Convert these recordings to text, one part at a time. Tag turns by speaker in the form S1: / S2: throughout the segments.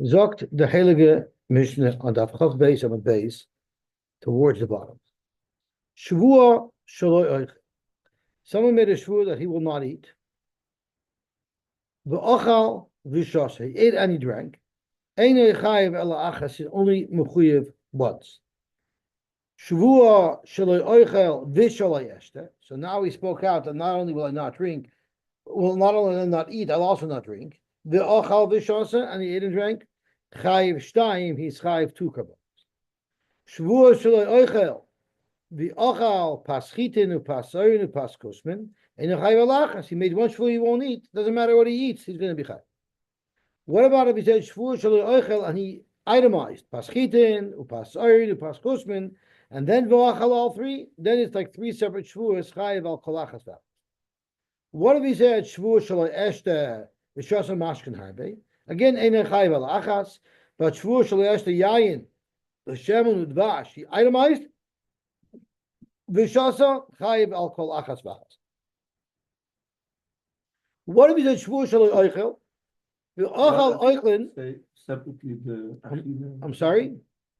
S1: Zogt the Heilige Mishnah on the Chav Beis on the base towards the bottom. Shavuos shaloi oich. Someone made a shvuah that he will not eat. V'ochal v'shas. He ate and he drank. Einei chayiv ela achas. He's only mechuyev once. Shavuos shaloi oichel v'shaloi eshte. So now he spoke out that not only will I not drink, well, not only will I not eat, I'll also not drink. V'ochal v'shas, and he ate and drank. Chayiv shtayim, he's chayiv two karbos. Shavuos shaloi oichel. The ochal paschitin upasoyin upaskusmin and chayiv alachas. He made one shvuah he won't eat. Doesn't matter what he eats, he's going to be chayiv. What about if he said shvuah shaloi oichel and he itemized paschitin upasoyin upaskusmin and then v'ochal all three? Then it's like three separate shvuahs chayiv al kolachas. What if he said shvuah shaloi eshte v'shasa mashkin harbe? Again, ein chayiv alachas, but shvuah shaloi eshte yayin l'shemen udvash. He itemized. V'shasa chayiv al kol achas v'achas. What if he said shvuah shaloi oichel? V'ochal oichlin.
S2: Separately the
S1: I'm sorry.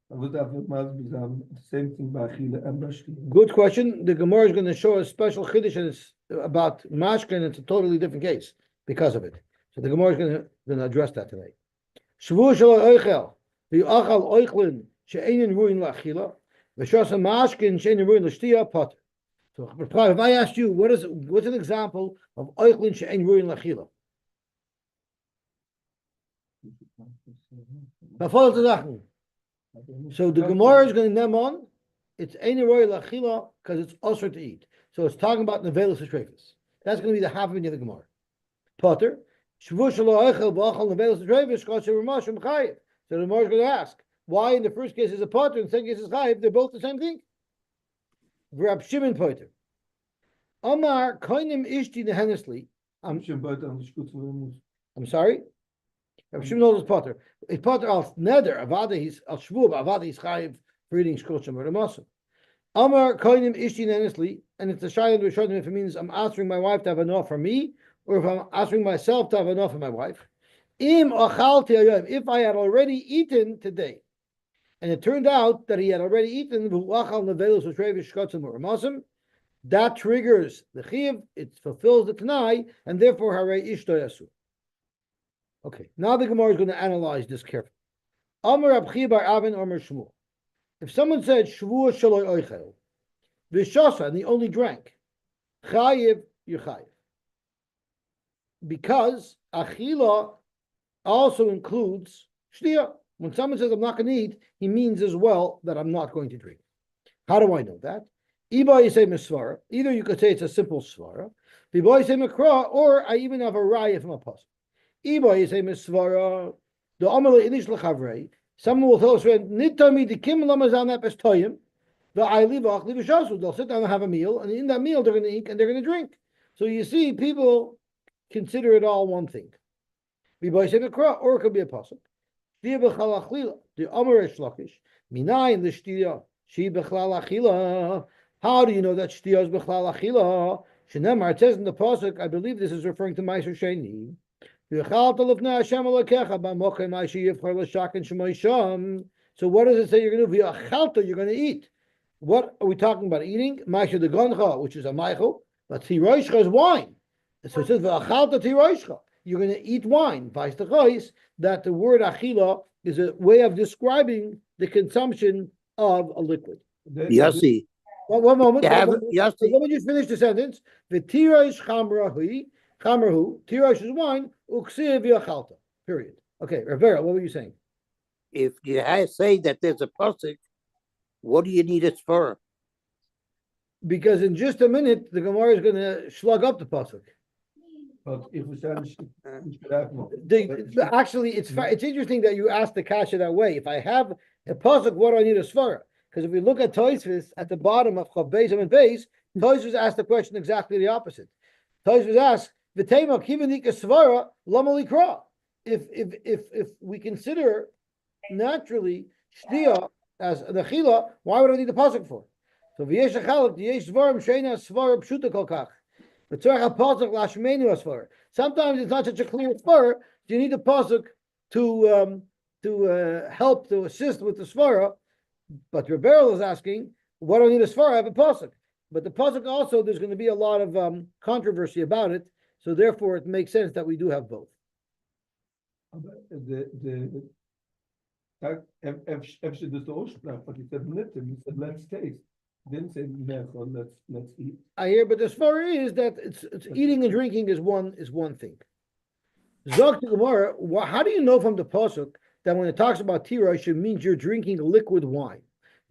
S2: The same thing by achila and bashkin.
S1: Good question. The Gemara is going to show a special chiddush and it's about mashkin. It's a totally different case because of it. So the Gemara is going to address that today. Shvuah shaloi oichel v'ochal oichlin she'einin ruin la'achila. So if I asked you, what's an example of oichlin she'ein ruin lachila? So the Gemara is going to name on, it's ein ruin lachila because it's also to eat. So it's talking about nevelos eshrefus. That's going to be the half of the Gemara. Potter, shvuah shelo oichel b'achal nevelos eshrefus kosher u'mashum chayiv. So the Gemara is going to ask, why in the first case is a potter and the second case is chayiv? They're both the same thing. Rab Shimon potter. Amar koinim ishti nehenesli. I'm sorry. Rab Shimon knows potter. A potter al neder avada he's al shvuah avada he's chayiv for eating shkol shem ramasim. Amar koinim ishti nehenesli, and it's a shayla to show them if it means I'm answering my wife to have enough for me, or if I'm answering myself to have enough for my wife. Im achalti ayom. If I had already eaten today. And it turned out that he had already eaten that triggers the chiv, it fulfills the tanai, and therefore harei ishto yasu. Okay, now the Gemara is going to analyze this carefully. Amar Abchi bar Avin Amar Shmuel. If someone said shvuah shaloi oichel v'shasa and he only drank, chayiv yuchayiv, because achila also includes shtiyah. When someone says I'm not going to eat, he means as well that I'm not going to drink. How do I know that? Iba you say misvara. Either you could say it's a simple svara. Biba you say makra, or I even have a raya from a pasuk. Iba you say misvara. The amale inish lechavrei. Someone will tell us, "Nitami the kim lamazan epes toyim." The ayli v'achli v'shasu. They'll sit down and have a meal, and in that meal they're going to eat and they're going to drink. So you see, people consider it all one thing. Biba you say makra, or it could be a pasuk. The Amarish Lakish, Minayin the Shtia, she bechlal achila. How do you know that Shtia is bechlal achila? Shenemar, it says in the pasuk, I believe this is referring to Ma'aser Sheni. So what does it say you're going to do? You're going to eat. What are we talking about? Eating? Ma'aser de Goncha, which is a Maichel, but Tiroishcha is wine. So it says v'achalta Tiroishcha. You're going to eat wine. Vice the choice that the word achila is a way of describing the consumption of a liquid.
S3: Yosy.
S1: One moment.
S3: Yosy.
S1: Let me just finish the sentence. The tirosh chamrahu, tirosh is wine, uksiv v'achalta. Period. Okay, Rivera, what were you saying?
S3: If you say that there's a pasuk, what do you need it for?
S1: Because in just a minute, the Gemara is going to slug up the pasuk.
S2: But if we say
S1: Actually, it's interesting that you asked the kasha that way. If I have a pasuk, what do I need a svara? Because if we look at Tosfos at the bottom of Chav Beis and Beis, Tosfos asked the question exactly the opposite. Tosfos asked, "V'tema kivanika svara lama likra." If we consider naturally shtia as the chila, why would I need the pasuk for? So v'yesh achalak v'yesh svarim sheina svara pshuta kolkach. Sometimes it's not such a clear spur. You need a pasuk to help to assist with the svara. But Rebel is asking, what do I need a svara? I have a pasuk. But the pasuk also, there's going to be a lot of controversy about it. So therefore, it makes sense that we do have both.
S2: Efter das der Aussprache, but he said Nitten, he said let's taste. Didn't say Nechon, let's eat.
S1: I hear, but the svara is that it's eating and drinking is one thing. Zok to Gemara, how do you know from the pasuk that when it talks about tirosh, it means you're drinking liquid wine?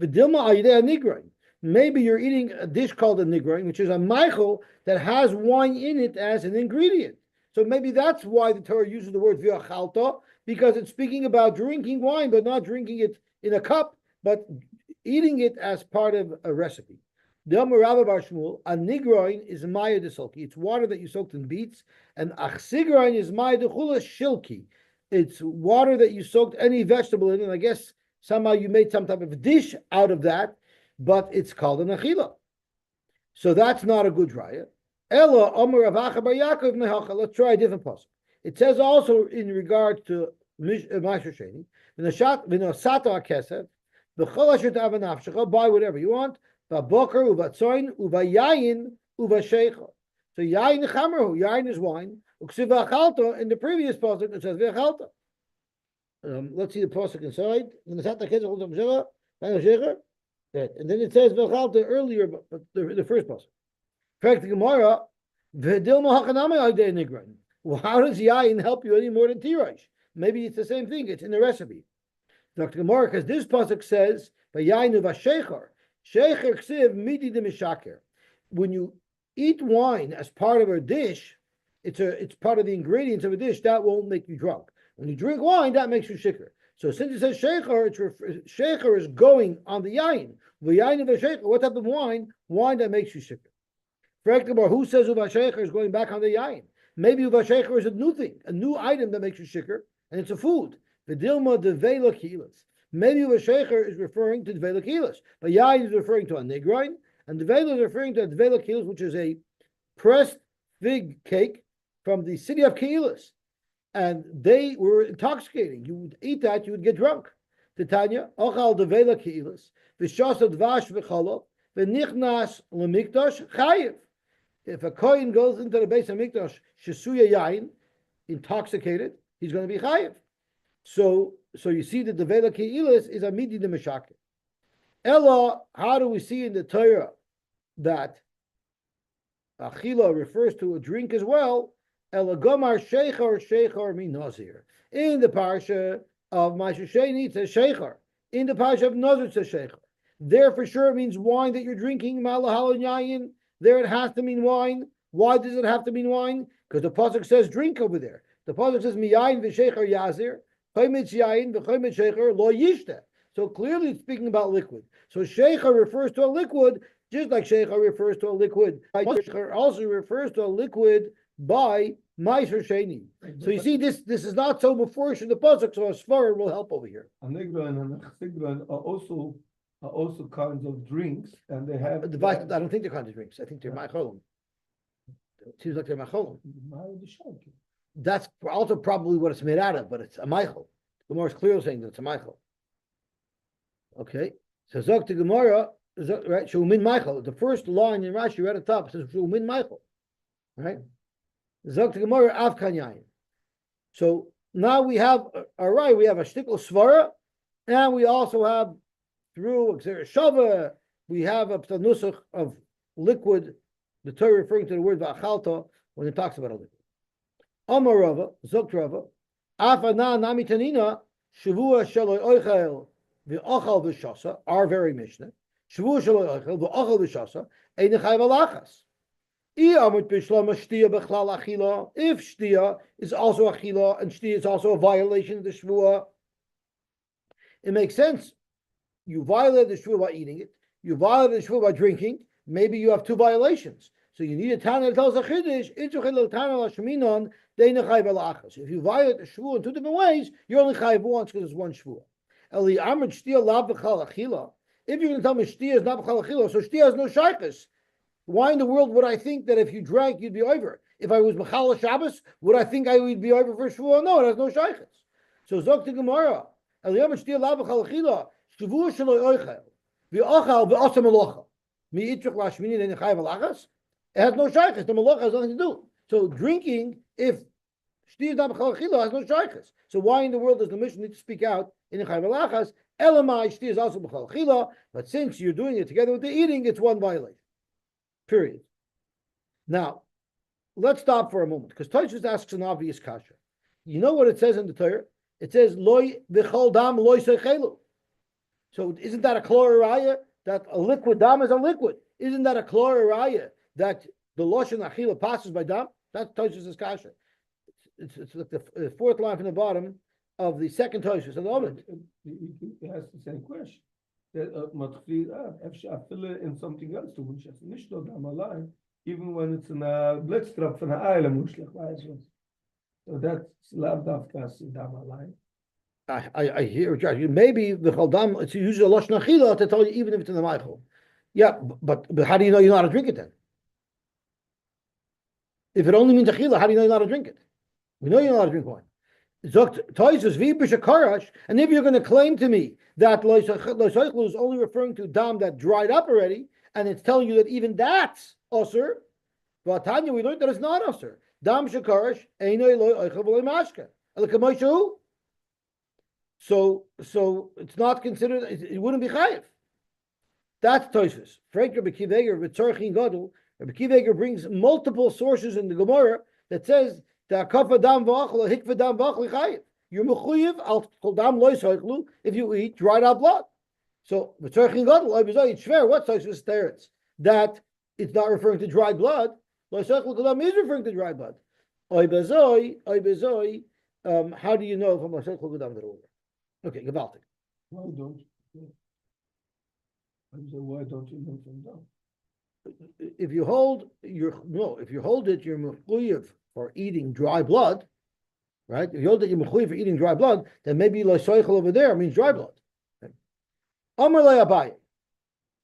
S1: V'dilma ayidei nigrain. Maybe you're eating a dish called a nigrain, which is a meichel that has wine in it as an ingredient. So maybe that's why the Torah uses the word v'achalta, because it's speaking about drinking wine, but not drinking it in a cup, but eating it as part of a recipe. The Rabbi Bar Shmuel, a nigroin is maya desulki. It's water that you soaked in beets, and achsigroin is maya dechula shilki. It's water that you soaked any vegetable in, and I guess somehow you made some type of dish out of that, but it's called an achila. So that's not a good raya. Ella Omer Avacha Bar Yaakov Nehacha. Let's try a different pasuk. It says also in regard to Ma'aser Sheni, v'nosata kesef, v'chol asher ta'ava nafshecha, buy whatever you want. V'boker uvatzoin uvayayin uvashecha. So yayin chamerhu, yayin is wine. Uksiv v'achalta, in the previous pasuk it says v'achalta. Let's see the pasuk inside. V'nosata kesef v'chol asher and then it says v'achalta earlier, but the first pasuk. Correct the Gemara. Well, how does yayin help you any more than tirosh? Maybe it's the same thing. It's in the recipe. Dr. Gemara, because this pasuk says yayin uvashecher. Shecher ksiv midi de mishaker. When you eat wine as part of a dish, it's part of the ingredients of a dish. That won't make you drunk. When you drink wine, that makes you shikker. So since it says shecher, shecher is going on the yayin. Yayin uvashecher. What type of wine? Wine that makes you shikker. Who says uvashecher is going back on the yayin? Maybe uvashecher is a new thing, a new item that makes you shikker, and it's a food. V'dilma devela kilas. Maybe uvashecher is referring to devela kilas, but yayin is referring to a nigrain, and devela is referring to a devela kilas, which is a pressed fig cake from the city of Keilas, and they were intoxicating. You would eat that, you would get drunk. Titania ochal devela kilas v'shasa dvash v'cholov v'nichnas lemikdash chayiv. If a kohen goes into the base of mikdash shesuya yain, intoxicated, he's going to be chayiv. So you see that the vela keilas is a midi de meshakir. Ella, how do we see in the Torah that achila refers to a drink as well? Ella gomar sheichar min nazir. In the parsha of Ma'aser Sheni it says sheichar. In the parsha of Nazir it says sheichar. There for sure means wine that you're drinking. Malahal yayin. There it has to mean wine. Why does it have to mean wine? Because the pasuk says drink over there. The pasuk says miyayin v'sheicher yazir, chaymitz yayin v'chaymitz sheicher lo yishte. So clearly it's speaking about liquid. So sheicher refers to a liquid, just like sheicher refers to a liquid. Sheicher also refers to a liquid by Ma'aser Sheni. So you see, this is not so before in the pasuk. So a svarah will help over here.
S2: A nigrain and a chsigran are also kinds of drinks, and they have.
S1: I don't think they're kinds of drinks. I think they're macholim. It seems like they're macholim. That's also probably what it's made out of, but it's a meichel. The more clear saying that it's a meichel. Okay, so zok to Gemara, right? Shumin meichel. The first line in Rashi right at the top says shumin meichel, right? Zok to Gemara av kanyayin. So now we have we have a shtikl svara, and we also have through Shava, we have a nusach of liquid. The Torah referring to the word va'achalta when it talks about a liquid. Amar Rava, Zok Rava, Afana nami tanina, Shavuous shaloi oichel v'ochal v'shasa, our very Mishnah. Shavuous shaloi oichel v'ochal v'shasa, ein chayv alachas. If shtia is also achila and shtia is also a violation of the shvuah, it makes sense. You violate the shvuah by eating it. You violate the shvuah by drinking. Maybe you have two violations. So you need a tana that tells a chiddush. If you violate the shvuah in two different ways, you're only chayiv once because it's one shvuah. If you're going to tell me shtia is not b'chal achila, so shtia has no shaykhis. Why in the world would I think that if you drank, you'd be over? If I was Mechala Shabbos, would I think I would be over for Shavuot? No, it has no shaykhs. So Zok to Gemara, Eliyam shtia lav b'chal achila, Shavuos shelo oichel, v'ochal v'osam alocha. Mi'itrich lashmini then chayav alachas. It has no shaykhs. The malacha has nothing to do. So drinking, if shtia lav b'chal achila, has no shaykhs. So why in the world does the mission need to speak out in the chayav alachas? Elamai shtia is also b'chal achila, but since you're doing it together with the eating, it's one violation. Period. Now, let's stop for a moment because Tosfos asks an obvious kasha. You know what it says in the Torah? It says loy v'chol dam loy seichelu. So isn't that a kloraraya that a liquid dam is a liquid? Isn't that a kloraraya that the lashon achila passes by dam? That's Tosfos' kasha. It's like the fourth line from the bottom of the second Tosfos. At the moment,
S2: It has the same question. That in something else to which it's not dam alive. Even when it's in a blitztrap from an island, so that's lav dafkas dam alive.
S1: I hear maybe the chaldam it's usually a lashon achila to tell you even if it's in the Michael. Yeah, but how do you know you're not allowed to drink it then? If it only means achila, how do you know you're not allowed to drink it? We know you're not allowed to drink wine. Zokt Tosfos v'bish karash, and if you're going to claim to me that lo seichlu is only referring to dam that dried up already, and it's telling you that even that's osur, but Tanya, we learned that it's not osur. Dam shekarash einay lo oichel v'lo mashka. So it's not considered. It wouldn't be chayiv. That's Tosfos. Frank Rabbi Akiva Eiger v'tzorchin gadol. Rabbi Akiva Eiger brings multiple sources in the Gemara that says that kafa dam v'achol hikva dam v'achol chayiv. You're mechuyev al kol dam lo yisaychlu if you eat dried out blood. So v'tzorchin gadol it's shver. What Tosfos teretz that it's not referring to dried blood. Lo yisaychlu kol dam is referring to dried blood. Oy bezoi. How do you know if I'm lo yisaychlu kol dam that over? Okay, gewaltig.
S2: Why don't you? Why don't you know from dam?
S1: If you hold it, you're mechuyev for eating dry blood, right? If you hold it, you're mechuyev for eating dry blood, then maybe lo soichel over there means dry blood. Amar le Abaye.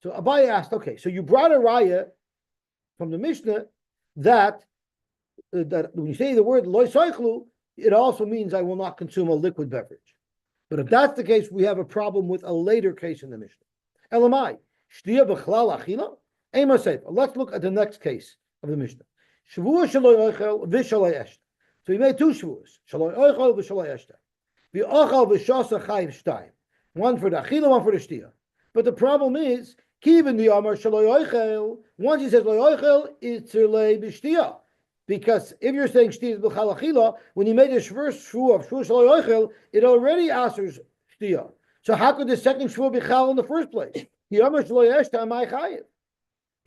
S1: So Abaye asked, okay, so you brought a raya from the Mishnah that when you say the word lo soichlu, it also means I will not consume a liquid beverage. But if that's the case, we have a problem with a later case in the Mishnah. Elamai, shtia b'chlal achila, ema seif. Let's look at the next case of the Mishnah. Shavuos shaloi oichel v'shaloi eshta. So he made two shavuos. Shaloi oichel v'shaloi eshta. V'ochel v'shasa chayiv shtayim. One for the achila, one for the shtia. But the problem is, kivin the amar shaloi oichel. Once he says loi oichel, it's tzirlei b'shtia. Because if you're saying shtia b'chal achila, when you made the first shvu of shvu shaloi oichel, it already answers shtia. So how could the second shvu be chal in the first place? The amar shaloi eshta amai chayiv.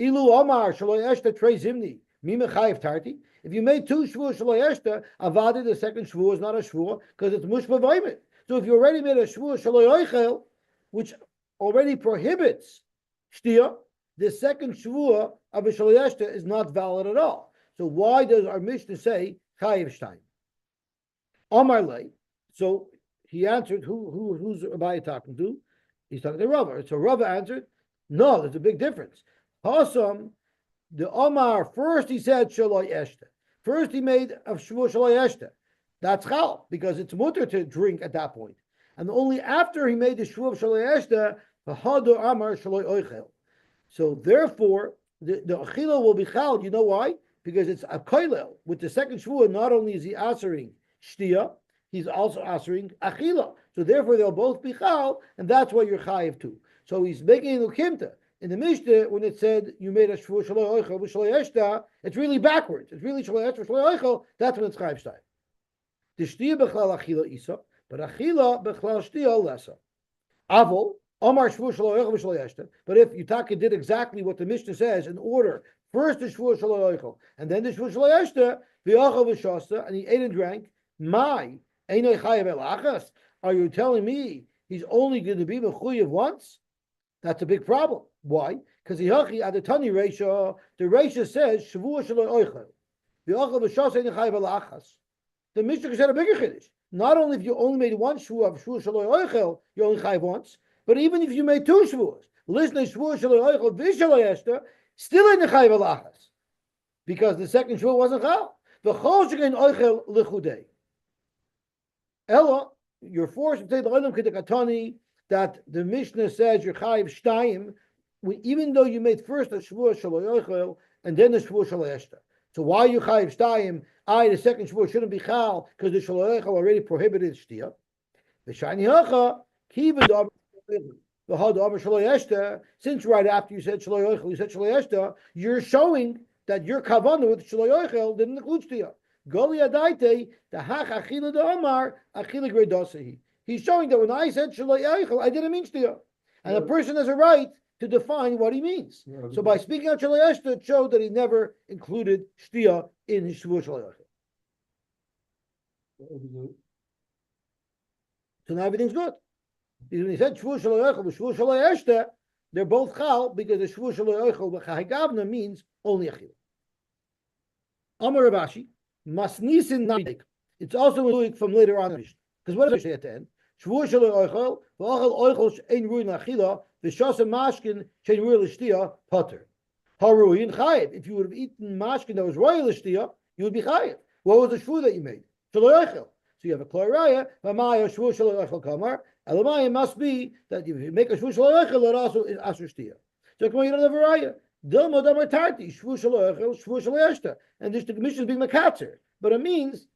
S1: Ilu amar shaloi eshta trei zimni mima chayiv tarti. If you made two shvu shaloi eshta, avadi the second shvu is not a shvu because it's mushva vaymet. So if you already made a shvu shaloi oichel, which already prohibits shtia, the second shvu of a shaloi eshta is not valid at all. So why does our Mishnah say chayiv shtayim? Amar lei. So he answered, who's Abaye talking to? He's talking to Rava. So Rava answered, no, there's a big difference. Hasam, the Omar, first he said shaloi eshta. First he made of shvu shaloi eshta. That's chal, because it's mutter to drink at that point. And only after he made the shvu of shaloi eshta, v'hadu amar shaloi oichel. So therefore, the achila will be chal. You know why? Because it's a koilel. With the second shvu, not only is he answering shtia, he's also answering achila. So therefore, they'll both be chal, and that's why you're chayiv too. So he's making a ukimta. In the Mishnah, when it said you made a shvu shaloi oichel v'shaloi eshta, it's really backwards. It's really shaloi eshta v'shaloi oichel. That's when it's chayiv shtayim. The shtia b'chlal achila isa, but achila b'chlal shtia lesa. Avol Omar shvu shaloi oichel v'shaloi eshta. But if Yutaka did exactly what the Mishnah says in order, first the shvu shaloi oichel, and then the shvu shaloi eshta, v'achal v'shasta, and he ate and drank. My einay chayav elachas. Are you telling me he's only going to be mechuyev once? That's a big problem. Why? Because the hachi at the tani reisha, the reisha says shavua shaloi oichel, v'achal v'shasta einay chayav elachas. The Mishnah said a bigger chiddush. Not only if you only made one shvu of shvu shaloi oichel, you only chayav once, but even if you made two shvuos, listen to shvu shaloi oichel v'shaloi eshta, still in the chayav elachas, because the second shvu wasn't chal. The chol shekein oichel lichudei. Ella you're forced to say the Olam Kedekatani that the Mishnah says you're Chayiv Shtayim, even though you made first a Shavuos Shelo Yochel and then the Shavuos Shelo Eshta. So why you Chayiv Shtayim? The second Shavuos shouldn't be Chal because the Shelo Yochel already prohibited Shtia. The Shani Hacha, Kiva the Had Amar Shelo Eshta, since right after you said Shelo Yochel, you said Shelo Eshta, you're showing that your Kavanah with Shelo Yochel didn't include Shtia. Goli Adaite, the Hach Achila the Amar, Achila Gredasahi. He's showing that when I said Shelo Yochel, I didn't mean Shtia. And a person has a right to define what he means. So by speaking out Shelo Eshta, it showed that he never included Shtia in his Shavuos Shelo Yochel. So now everything's good. When he said Shavuos Shelo Yochel, Shavuos Shelo Eshta, they're both Chal because the Shavuos Shelo Yochel B'Chahigavna means only Achila. Amar Rabashi, Masnisin Nadik. It's also from later on. Because what does it say at the end? Shavuos Shelo Yochel, V'Achel Oichel She'ein Ruin Achila, V'Shasa Mashkin She'ein Ruin L'Shtia, Potter. Haruin Chayiv. If you would have eaten Mashkin that was Royal L'Shtia, you would be Chayiv. What was the Shavuos that you made? Shelo Yochel. So you have a Kloraya, V'Maya Shavuos Shelo Yochel Kamar. Elamaya must be that if you make a Shavuos Shelo Yochel, it also is Asher Shtia. So come on, you don't have a Raya. Dilma Damar Tarti, Shavuos Shelo Yochel, Shavuos Shelo Eshta. And this the Mishnah is being Makatzer. But it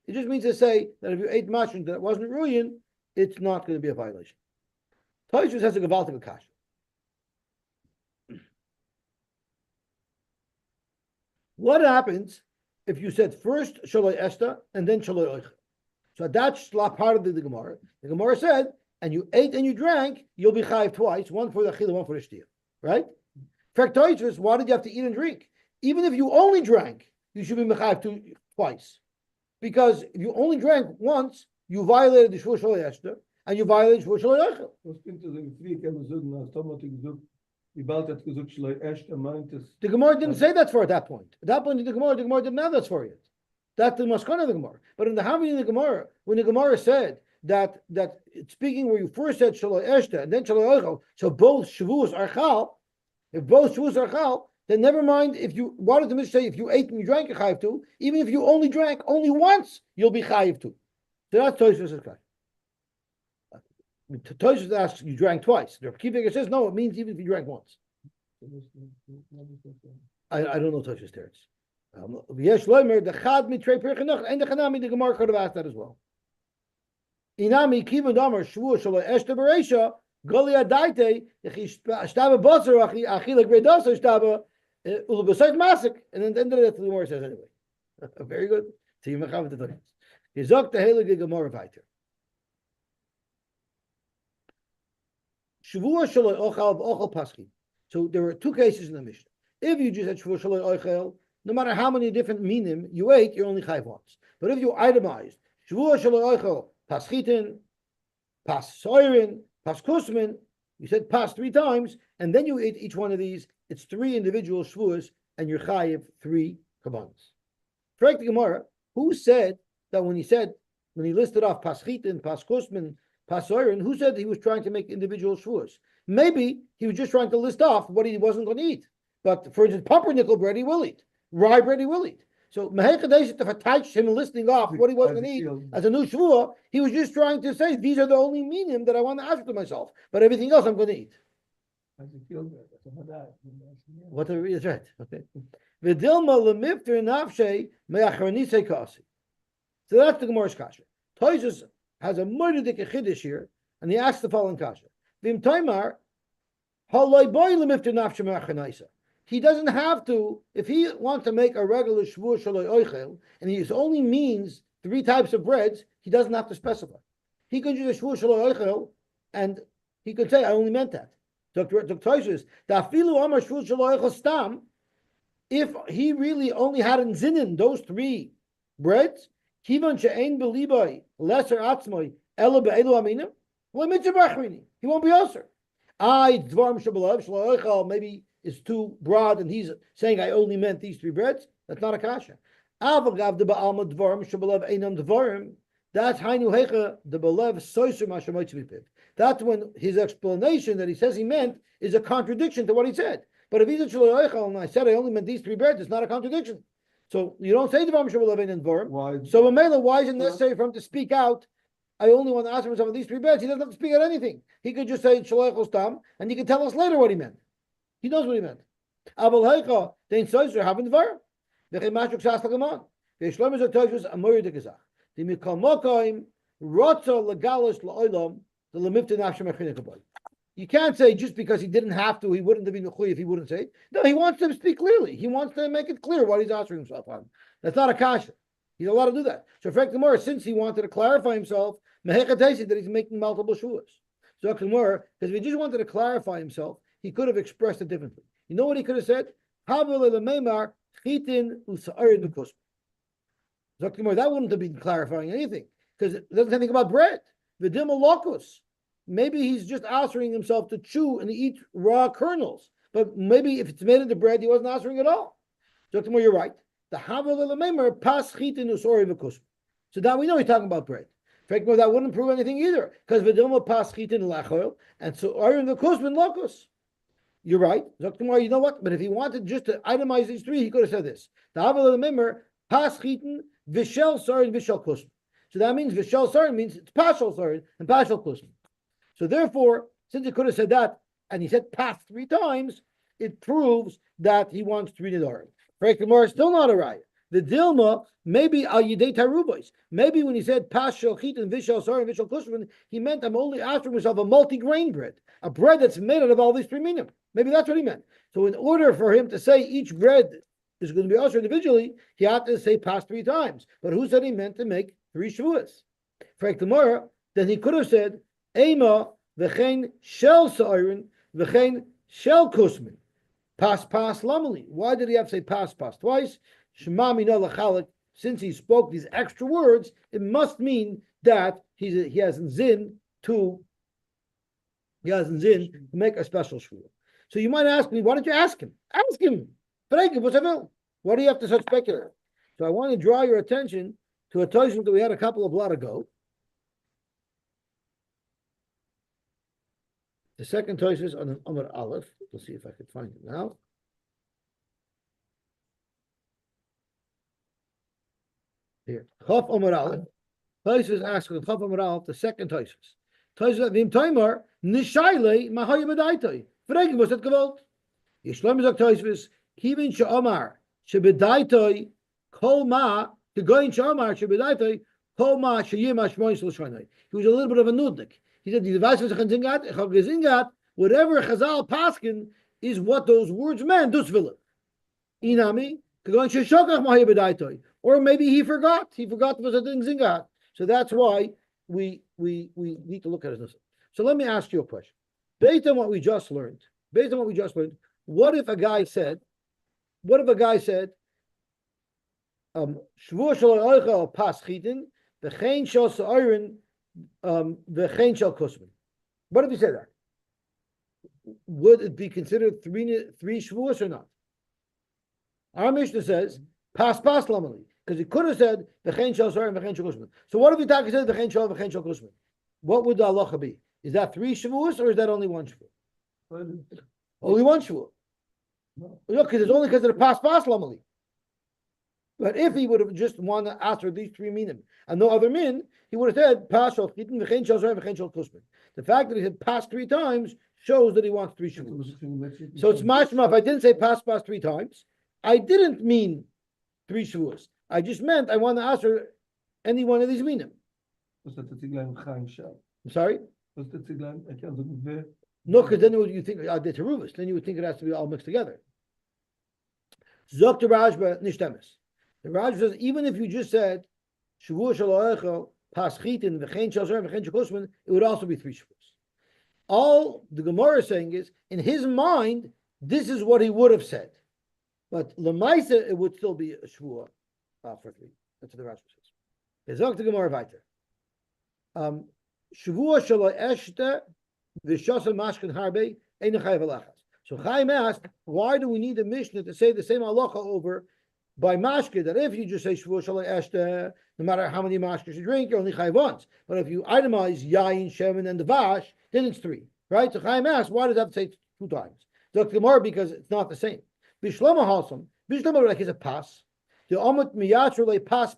S1: just means to say that if you ate mashkin that wasn't ruyin, it's not going to be a violation. Tosfos has a Gavaltic Kasha. What happens if you said first Shelo Eshta and then Shelo Yochel? So that's part of the Gemara. The Gemara said, and you ate and you drank, you'll be chayiv twice, one for the achila, one for the shtia. Right? For Tosfos, why did you have to eat and drink? Even if you only drank, you should be mechayiv twice. Because if you only drank once, you violated the Shavuos Shelo Eshta, and you violated Shavuos Shelo Yochel. The Gemara didn't say that's for at that point. At that point, the Gemara didn't have that's for it. That's the maskana of the Gemara. But in the Havini of the Gemara, when the Gemara said that speaking where you first said Shelo Eshta and then Shelo Yochel, so both Shavuos are Chal, if both Shavuos are Chal, then never mind if you, what did the Mishnah say, if you ate and you drank a chayiv too, even if you only drank only once, you'll be chayiv too. So that's Tosfos' question. Tosfos asks, you drank twice. The Kiva says, no, it means even if you drank once. I don't know Tosfos' teretz. V'yesh loimer, the chad mitrei perchenach, and the chanami, the Gemara could have asked that as well. Inami kiva damar shvuah shelo eshta bereisha, goli adaite, shtaba basar achila gredasa shtaba, ulubasayt masik, and then the end of that the Gemara says anyway. Very good. So you mechav the Tosfos. Yizok the heilige Gemara weiter. Shavuos shelo ochel paschi. So there were two cases in the Mishnah. If you just had Shavuos shelo ochel, no matter how many different minim you ate, you're only chayiv once. But if you itemized Shavuos shelo ochel paschitin, pas soirin, pas kusmin, you said pas 3 times, and then you ate each one of these, it's 3 individual Shavuos, and you're chayiv 3 kabbanos. Correct the Gemara, who said that when he listed off paschitin, pas kusmin, pas soirin, who said he was trying to make individual Shavuos? Maybe he was just trying to list off what he wasn't going to eat. But for instance, pumpernickel bread he will eat. Rye bread he will eat. So Mehechadash, if I touched him listing off what he was going to eat as a new Shavuot, he was just trying to say, these are the only minim that I want to ask to myself. But everything else I'm going to eat. What is right? Okay. V'dilma lemifter nafshe me'achronise kasi. So that's the Gemara's kasha. Tosfos has a murdedik chiddush here, and he asks the following kasha: V'im taimar haloi boy lemifter nafshe me'achronise. He doesn't have to, if he wants to make a regular Shavuos Shelo Yochel, and he only means 3 types of breads, he doesn't have to specify. He could use a Shavuos Shelo Yochel, and he could say, I only meant that. Dr. Tosfos, Dafilu Amar Shavuos Shelo Yochel Stam, if he really only had in Zinin those 3 breads, Kivan She'ein Belibai, Lesser Atzmoi, Ela Be'elu Aminim, he won't be Osir. Dvarm Shabalav Shelo Yochel, maybe is too broad, and he's saying I only meant these 3 breads. That's not a kasha. Avagav de ba'alma dvarim shabalav einam dvarim. That's hainu hecha de belev soiser mashamoitzivipiv. That's when his explanation that he says he meant is a contradiction to what he said. But if he's a shelo yochel and I said I only meant these 3 breads, it's not a contradiction. So you don't say dvarim shabalav einam dvarim.
S2: Why?
S1: So Amela, why is it necessary for him to speak out I only want to ask myself of these three breads. He doesn't have to speak out anything. He could just say Shaloich Stam, and he can tell us later what he meant. He knows what he meant. Abel Heicha, den Soiser haben Dvar. V'chein Mashuk Shas Lagamon. V'Shlomo Zok Toshus Amoyer de Gezach. The Mikol Mokoim, Rotza Legalish La'olam, the Lemifta Nafshem Echinikaboy. You can't say just because he didn't have to, he wouldn't have been Mechuy if he wouldn't say it. No, he wants to speak clearly. He wants to make it clear what he's answering himself on. That's not a kasha. He's allowed to do that. So, Frank Gemara, since he wanted to clarify himself, Mehechatesi, that he's making multiple shuas. So, Gemara, because if he just wanted to clarify himself, he could have expressed it differently. You know what he could have said? That wouldn't have been clarifying anything because it doesn't say anything about bread. Vidim lokus. Maybe he's just answering himself to chew and eat raw kernels. But maybe if it's made into bread, he wasn't answering at all. So you're right. The Havel pas chitin usori v'kusm. So now we know he's talking about bread. That wouldn't prove anything either, because Vidilma pas chitin lachoil, and so iron the kusman locus. You're right. You know what? But if he wanted just to itemize these three, he could have said this. The Havel pas chitin vishel sarin vishel kusm. So that means vishel sarin means it's pashal sarin and pashal kusm. So therefore, since he could have said that, and he said pas 3 times, it proves that he wants to read it already. Frank Gemara is still not a raya. The Dilma, maybe al yidei tarubois. Maybe when he said pas shel chit and vishal sar and vishal kushman, he meant I'm only asking myself a multi-grain bread, a bread that's made out of all these three minim. Maybe that's what he meant. So in order for him to say each bread is going to be ushered individually, he had to say pas 3 times. But who said he meant to make 3 shavuos? Frank Gemara, then he could have said ema v'chein shel sa'irin v'chein shel kushman. Pas lamali. Why did he have to say pas twice? Shema mina lachalik. Since he spoke these extra words, it must mean that he has zin to make a special shvuah. So you might ask me, why don't you ask him? Ask him. Why do you have to such speculate? So I want to draw your attention to a toshim that we had a couple of blot ago. The second toshim is on Amar Aleph. We'll see if I can find it now. Here, Chaf Amar Aleph. Toshim asking Chaf Amar Aleph, the second toshim. Toshim v'im toimar nishayle mahaya b'daitoi. Fraging was it gewollt. Yishlom is toshim kivin she'amar she'b'daitoi kol ma kegoyin she'amar she'b'daitoi kol ma she'yim hashmoyis l'shanoi. He was a little bit of a nudnik. He said, "Die weiß was ich gesingat, ich habe gesingat." Whatever Chazal Paskin is what those words meant, dus will it. Inami, or maybe he forgot. He forgot was a thing zingat. So that's why we need to look at it. So let me ask you a question. Based on what we just learned, what if a guy said, Shvuah shel oichel pas chitin, v'chein shel sa'irin, v'chein shel kusmin. What if he said that? Would it be considered three shvuos or not? Our Mishnah says pas lamali, because he could have said v'chein shel sar and v'chein shel kusman. So what if he said v'chein shel kusman? What would the halacha be? Is that 3 shvuos or is that only 1 shvuah? Only 1 shvuah. No, because it's only because of the pas lamali. But if he would have just wanted to answer these 3 minim and no other min, he would have said pas shel chitin v'chein shel sar and v'chein shel kusman. The fact that he said pas 3 times shows that he wants 3 shavuos. So it's mashma. If I didn't say pas 3 times, I didn't mean 3 shavuos. I just meant I want to answer any one of these minim. I'm sorry? No, because then you think the teruvas. Then you would think it has to be all mixed together. Zok to Rajba nishtemes. The Rajba says even if you just said shavuos shaloechel pas chitin v'chein shel sar v'chein shel kusman, it would also be 3 shavuos. All the Gemara is saying is, in his mind, this is what he would have said. But Lamaisa, it would still be a Shvuah for 3. That's what the Rashi says. Gezok the Gemara weiter. Shvuah shelo eshte v'shasa mashkin harbe ein chayav alachas. So Chaim asked, why do we need a Mishnah to say the same halacha over by mashke, that if you just say Shvuah shelo eshte, no matter how many mashkes you drink, you're only chayav once. But if you itemize yayin, shemen, and the vash, then it's 3, right? So Chaim asks, why does that say 2 times? Look, the more because it's not the same. Bishlama Hasam, Bishlama like is a pass. The Omut Miyatrule pass.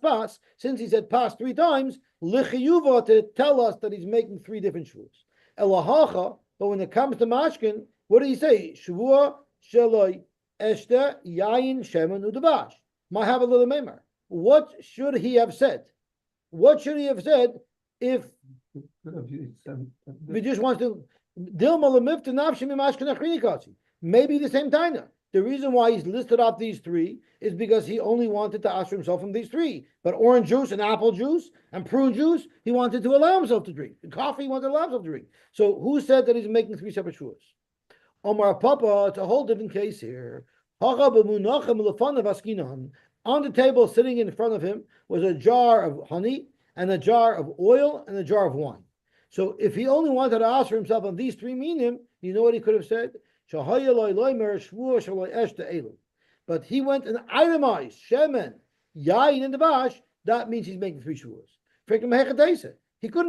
S1: Since he said pass 3 times, lichiyuva, to tell us that he's making three different Shavuos. Elahacha, but when it comes to mashkin, what did he say? Shavua shaloi eshta yayin shemen udavash. Might have a little memor. What should he have said? What should he have said if he just wants to maybe the same time? The reason why he's listed off these three is because he only wanted to ask for himself from these three. But orange juice and apple juice and prune juice, he wanted to allow himself to drink. Coffee, he wanted to allow himself to drink. So who said that he's making three separate shuas? Omar Papa, it's a whole different case here. On the table, sitting in front of him, was a jar of honey and a jar of oil and a jar of wine. So if he only wanted to ask for himself on these three minim, you know what he could have said? But he went and itemized shemen, yain, and devash. That means he's making three shuas. He couldn't have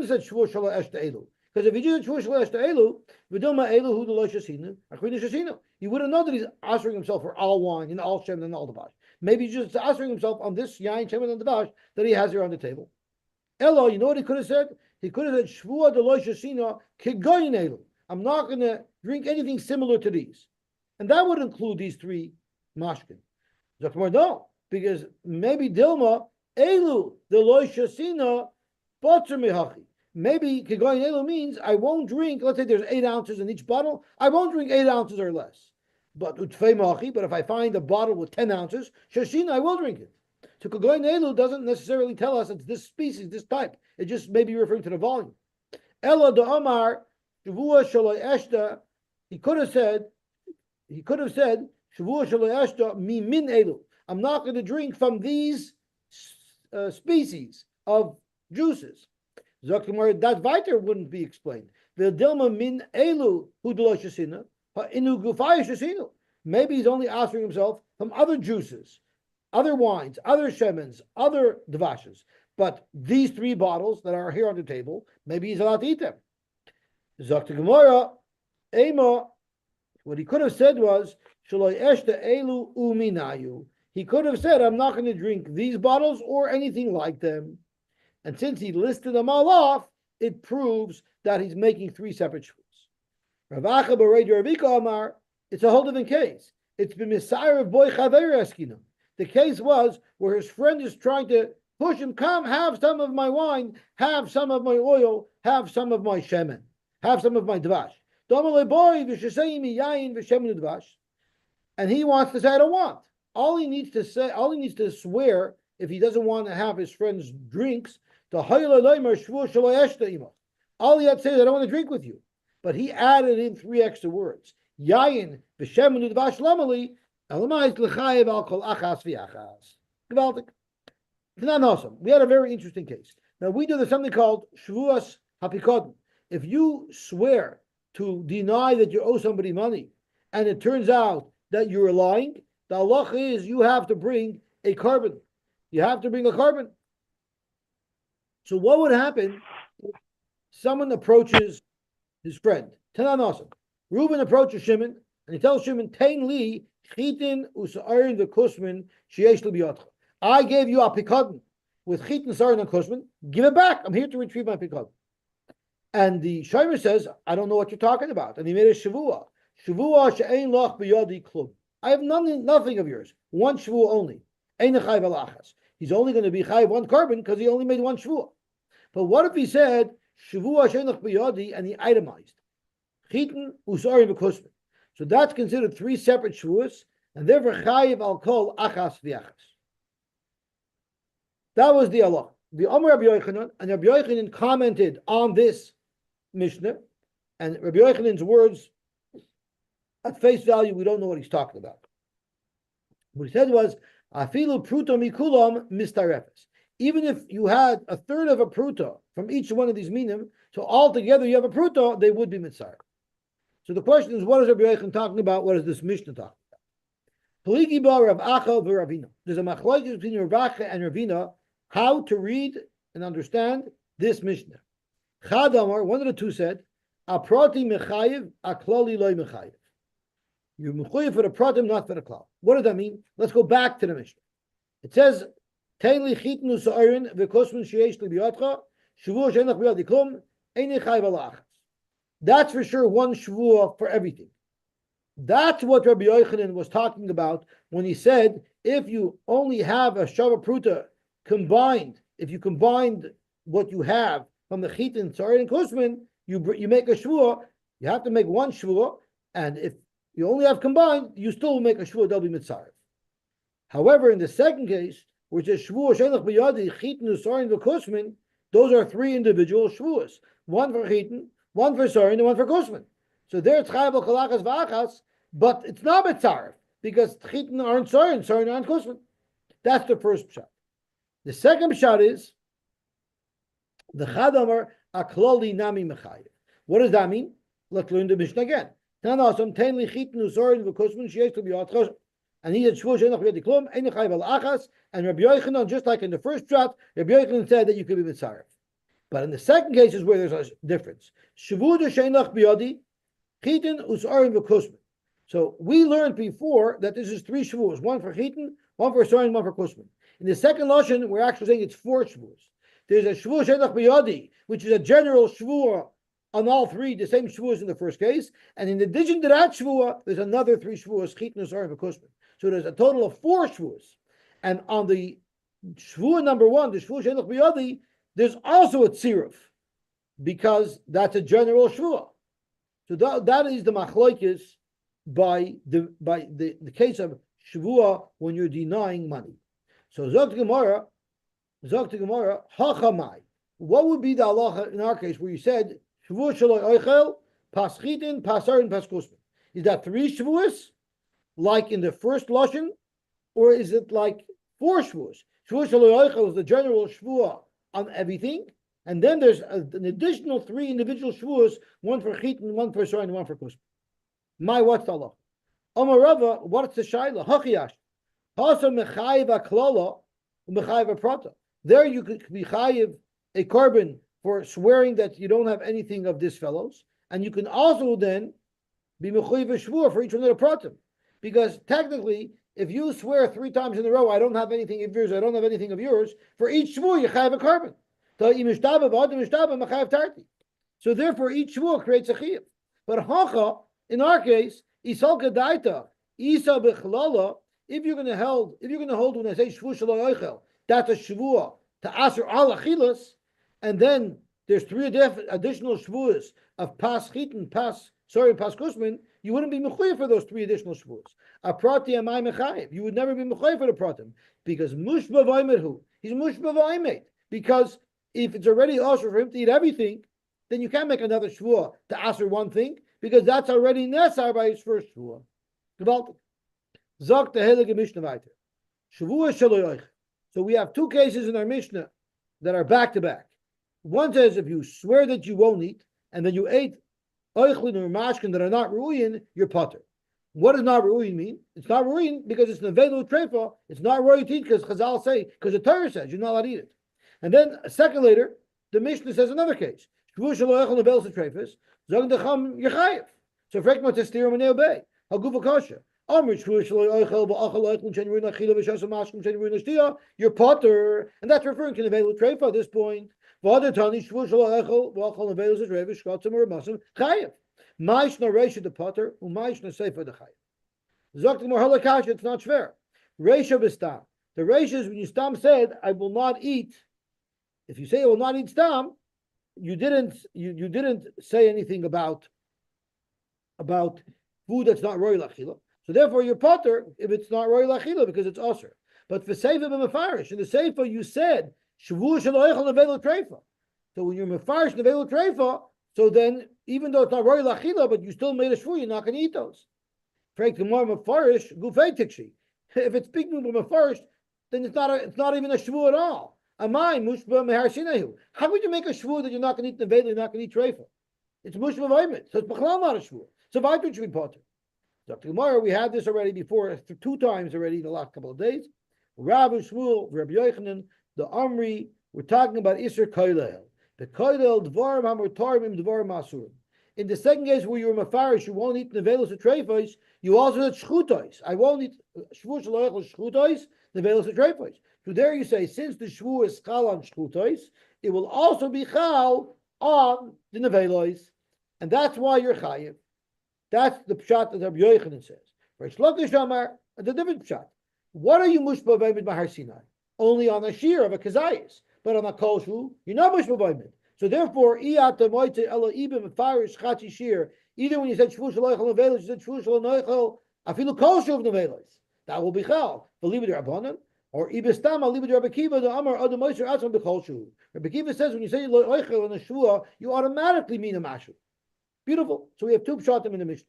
S1: said shvuah shaloi eshta elu. Because if he just said shvuah shaloi eshta elu, v'dilma elu hu d'lo shasinu, achvina shasinu. You wouldn't know that he's answering himself for all wine and all shemen and all devash. Maybe he's just answering himself on this yain, shemen, and devash that he has here on the table. Elo, you know what he could have said? He could have said shvuah d'lo shasinu kigoyin elu. I'm not going to drink anything similar to these. And that would include these three mashkin. No, because maybe Dilma, Elu, the Loishasina, Botzer Mihachi. Maybe Kigoyin Elu means I won't drink, let's say there's 8 ounces in each bottle, I won't drink 8 ounces or less. But Utfei Machi, but if I find a bottle with 10 ounces, Shashina, I will drink it. So Kigoyin Elu doesn't necessarily tell us it's this species, this type. It just may be referring to the volume. Ella de Omar, Shavua Shaloi Eshta, he could have said, Shavua Shaloi Eshta mi min elu. I'm not going to drink from these species of juices. That weiter wouldn't be explained. V'dilma min elu hu d'lo shasina, inu gufay shasinu. Maybe he's only answering himself from other juices, other wines, other shemens, other devashes. But these three bottles that are here on the table, maybe he's allowed to eat them. Zakta Gemara, Ema, what he could have said was, Shaloi eshta elu uminayu. He could have said, I'm not going to drink these bottles or anything like them. And since he listed them all off, it proves that he's making three separate shuas. Rav Acha b'Rei Ravika Amar, it's a whole different case. It's been Messiah of boy chaver eskina. The case was where his friend is trying to push him, come, have some of my wine, have some of my oil, have some of my shemen. Have some of my dvash. And he wants to say, I don't want. All he needs to swear, if he doesn't want to have his friend's drinks, all he had to say is, I don't want to drink with you. But he added in 3 extra words. Yayin v'shemen udvash lamali, elamais l'chayev al kol achas v'achas. Gewaltig. It's not awesome. We had a very interesting case. Now we do something called Shavuous Hapikodin. If you swear to deny that you owe somebody money, and it turns out that you're lying, the halacha is you have to bring a carbon. You have to bring a carbon. So what would happen if someone approaches his friend? Tanan Awesome. Reuben approaches Shimon, and he tells Shimon, Tain li chitin usa'arin v'kusmin sheyesh l'biyotcha. I gave you a pikadon with chitin, sarin, and kusmin. Give it back. I'm here to retrieve my pikadon. And the Shomer says, I don't know what you're talking about. And he made a Shavuah. Shavuah she'ein loch b'yadi klum. I have nothing of yours. One Shavuah only. Ein chayv alachas. He's only going to be chayv one carbon because he only made one Shavuah. But what if he said, Shavuah she'ein loch b'yadi, and he itemized? Chitin, usarim, v'kusmin. So that's considered 3 separate Shavuos, and therefore chayv al kol achas v'achas. That was the Allah. The Omer Rabbi Yochanan, and Rabbi Yochanan commented on this Mishnah, and Rabbi Yochanan's words, at face value, we don't know what he's talking about. What he said was, Afilu pruto mikulam mistarefes. Even if you had a third of a pruto from each one of these minim, so altogether you have a pruto, they would be mitzar. So the question is, what is Rabbi Yochanan talking about? What is this Mishnah talking about? Poligi ba Rav Acha v'Ravina. There's a machlokes between Rav Acha and Ravina how to read and understand this Mishnah. Chad Amar, one of the two said, Aprati mechayiv, aklali loy mechayiv. You're mechayiv for the pratim, not for the klal. What does that mean? Let's go back to the Mishnah. It says, Tein li chitnu sa'arin v'kosmin sheyesh libiyotcha, Shavuos she'en lach biyadi klum, ein chayv al achas. That's for sure one Shavuot for everything. That's what Rabbi Yochanan was talking about when he said, if you only have a Shava Pruta combined, if you combined what you have from the Chitin, Tzarin, and Kusman, you make a Shavuot, you have to make one Shavuot, and if you only have combined, you still make a Shavuot, they'll be Mitzaref. However, in the second case, which is Shavuot, Shenach B'yadi, Chitin, Tzarin, and Kusman, those are three individual Shavuos. One for Chitin, one for Tzarin, and one for Kusman. So there it's Chayav Kalachas V'achas, but it's not Mitzaref, because Chitin aren't Tzarin, Tzarin aren't Kusman. That's the first pshat. The second pshat is the Chadamer Akloli Nami Mechayev. What does that mean? Let's learn the Mishnah again. And he said Shvuah She'enach B'yadi Klum, Ein Chayav Al Achas, and Rabbi Yochanan, just like in the first pshat, Rabbi Yochanan said that you could be Mitzaref. But in the second case is where there's a difference. Shavuah She'enach B'yadi, Chitin Usarim V'Kusman. So we learned before that this is three Shavuos, one for Chitin, one for Usarim, one for Kusman. In the second Lashon, we're actually saying it's four Shavuos. There's a Shavuot She'enach B'yadi, which is a general Shavuot on all three, the same Shavuos in the first case. And in addition to that Shavuot, there's another three Shavuos, Chitin, Usarim, V'Kusman. So there's a total of four Shavuos. And on the Shavuot number one, the Shavuot She'enach B'yadi, there's also a Tziruf, because that's a general Shavuot. So that is the Machlokes by the case of Shavuot when you're denying money. So Zok Gemara, Hachamai. What would be the halacha in our case where you said Shavuot Shaloi Oichel, Pas Chitin, Pas Arin, Pas Kusman? Is that three Shavuos, like in the first Lashon, or is it like four Shavuos? Shavuot Shaloi Oichel is the general Shavuot on everything, and then there's an additional three individual Shavuos, one for Chitin, one for Arin, and one for Kusman. What's the halacha? Amar Rava, what's the shaila? Hachiyash. Hasa mechayiv aklala, mechayiv prata. There you could be chayiv a carbon for swearing that you don't have anything of this fellows, and you can also then be mechayiv a shvur for each one of the pratim, because technically, if you swear 3 times in a row, I don't have anything of yours, I don't have anything of yours, for each shvur you chayiv a carbon. So therefore, each shvur creates a chayiv. But hacha, in our case, isalka daita isa bechlala. If you're going to hold when I say shvu shaloi oichel, that's a shvua to aser al achilas, and then there's 3 additional shvuas of pas chitin, pas kusmin. You wouldn't be mechuyev for those 3 additional shvuas. A prati amay mechayev. You would never be mechuyev for the pratim, because mushba vaymerhu. He's mushba vaymet, because if it's already usher for him to eat everything, then you can't make another shvua to aser one thing, because that's already nesar by his first shvua. Gewaltig. Zok the Heilige Mishnah weiter. Shavuos Shaloi Oichel. So we have 2 cases in our Mishnah that are back to back. One says if you swear that you won't eat, and then you ate Oichlin or Mashkin that are not Ruyin, you're potter. What does not Ruyin mean? It's not Ruyin because it's Nevelu Trefa. It's not Ruyin to eat because Chazal say, because the Torah says you're not allowed to eat it. And then a second later, the Mishnah says another case. Shavuos Shaloi Oichel Nevelu Trefas. Zog Decham Yechayev. So Frekma Testirum and Obey. Haguva Kosher. You're potter, and that's referring to Nevelu Treifa at this point. Maishna Reisha the potter, Umaishna Sefer the Chayev. Zokti Mohalakash, it's not fair. Reisha Bistam. The Reisha is when you Stam said, I will not eat. If you say I will not eat Stam, you didn't say anything about food that's not Roy Lachila. So therefore, you're potter if it's not roy lachila because it's usher. But for seifa b'mefarish, in the seifa you said shavuos shelo oichel nevelu treifa. So when you're mefarish nevelu treifa, so then even though it's not roy lachila, but you still made a shvu, you're not going to eat those. Frank the more mefarish gufei tikshi. If it's speaking of mefarish, then it's not even a shvu at all. Amai mushba meharshinahu. How would you make a shvu that you're not going to eat nevelu, you're not going to eat treifa? It's mushba vaymet, so it's b'chlal not a shvu. So why don't you be potter? Dr. Gemara, we had this already before, 2 times already in the last couple of days. Rabbi Shmuel, Rabbi Yochanan, the Amri, we're talking about Isser Koilel. The Koilel, Dvarim HaMurtarim, Dvarim Masurim. In the second case where you're Mefarish, you won't eat Nevelos Treifos, you also said Shchutois. I won't eat Shvu Shaloichel Shchutois, Nevelos Treifos. So there you say, since the Shvu is Chal on Shchutois, it will also be chal on the nevelos, and that's why you're chayiv. That's the pshat that Rabbi Yochanan says. Reish Lakish Amar, the different pshat. What are you mushba vaymed Mahar Sinai? Only on a shear of a kazayis, but on a koshu, you're not mushba vaymed. So therefore, iyat moite ela ibim farish chachi shear. Either when you said shvush loichel nevelos, you said shvush loichel afilu koshu of nevelos. That will be chal. Believe it or rabbanan. Or ibistam al libid Rabbi Kiva the Amar Adam Moshe Atzma b'Kholshu. Rabbi Kiva says when you say loichel in a shvua, you automatically mean a mashu. Beautiful. So we have two pshatim in the Mishnah.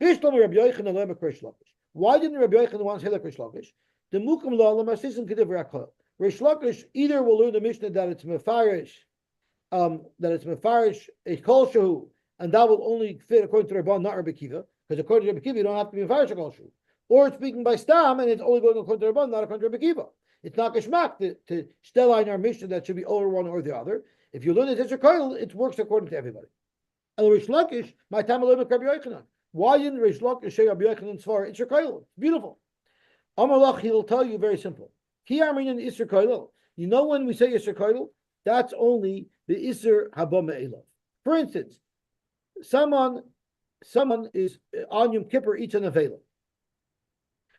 S1: Bishlam Rabbi Yochanan le'em Reish Lakish. Why didn't Rabbi Yochanan want to say like Reish Lakish? The mukum la'alam asisim kediv rakol. Reish Lakish either will learn the Mishnah that it's mefarish a kol and that will only fit according to Rabban, not Rabbi Kiva, because according to Rabbi Kiva you don't have to be mefarish a kol shehu. Or it's speaking by stam and it's only going according to Rabban, not according to Rabbi Kiva. It's not geschmack to stelline our Mishnah that should be over one or the other. If you learn it as a koil, it works according to everybody. El Reish Lakish, my time alone with Rabbi Yochanan. Why didn't Reish Lakish say Rabbi Yochanan Svar? It's your koil. Beautiful. Amalach, he'll tell you very simple. Ki armin Isser koil. You know when we say Isser koil, that's only the Isser haba me'elav. For instance, someone is on Yom Kippur eats a nevela.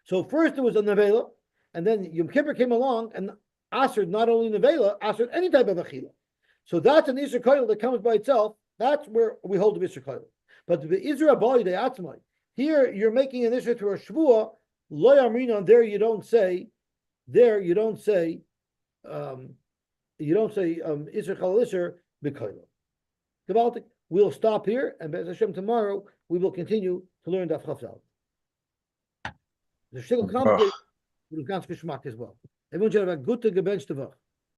S1: So first there was a nevela, and then Yom Kippur came along and assered not only nevela, assered any type of achila. So that's an Isser koil that comes by itself. That's where we hold the Isser koil. But the Isra Bali de Atzmai, here you're making an Isra through a Shvua, Lo Yamrinon, there you don't say Isra Chal Isser B'Koilo. Gewaltig. We'll stop here, and Be'ez Hashem tomorrow we will continue to learn Daf Chafzal. The shtickle complicated, but it's ganz geschmack as well. Everyone should have a good gebenchte Woche.